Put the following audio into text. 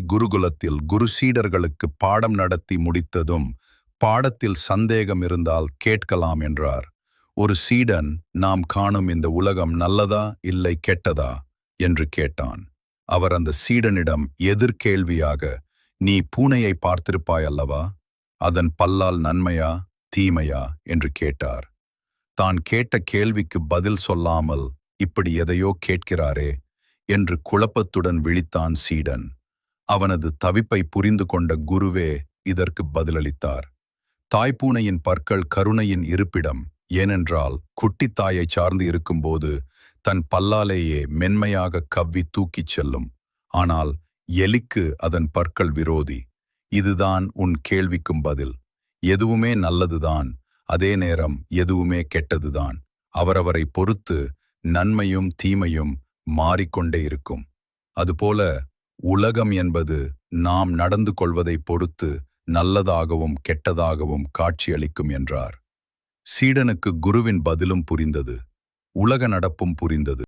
குருகுலத்தில் குரு சீடர்களுக்கு பாடம் நடத்தி முடித்ததும், பாடத்தில் சந்தேகம் இருந்தால் கேட்கலாம் என்றார். ஒரு சீடன், நாம் காணும் இந்த உலகம் நல்லதா இல்லை கெட்டதா என்று கேட்டான். அவர் அந்த சீடனிடம் எதிர்கேள்வியாக, நீ பூனையை பார்த்திருப்பாய் அல்லவா? அதன் பல்லால் நன்மையா தீமையா என்று கேட்டார். தான் கேட்ட கேள்விக்கு பதில் சொல்லாமல் இப்படி எதையோ கேட்கிறாரே என்று குழப்பத்துடன் விழித்தான் சீடன். அவனது தவிப்பை புரிந்து கொண்ட குருவே இதற்கு பதிலளித்தார். தாய்ப்பூனையின் பற்கள் கருணையின் இருப்பிடம். ஏனென்றால் குட்டித் தாயை சார்ந்து இருக்கும்போது தன் பல்லாலேயே மென்மையாக கவ்வி தூக்கிச் செல்லும். ஆனால் எலிக்கு அதன் பற்கள் விரோதி. இதுதான் உன் கேள்விக்கும் பதில். எதுவுமே நல்லதுதான், அதே நேரம் எதுவுமே கெட்டதுதான். அவரவரை பொறுத்து நன்மையும் தீமையும் மாறிக்கொண்டே இருக்கும். அதுபோல உலகம் என்பது நாம் நடந்து கொள்வதை பொறுத்து நல்லதாகவும் கெட்டதாகவும் காட்சியளிக்கும் என்றார். சீடனுக்கு குருவின் பதிலும் புரிந்தது. உலக நடப்பும் புரிந்தது.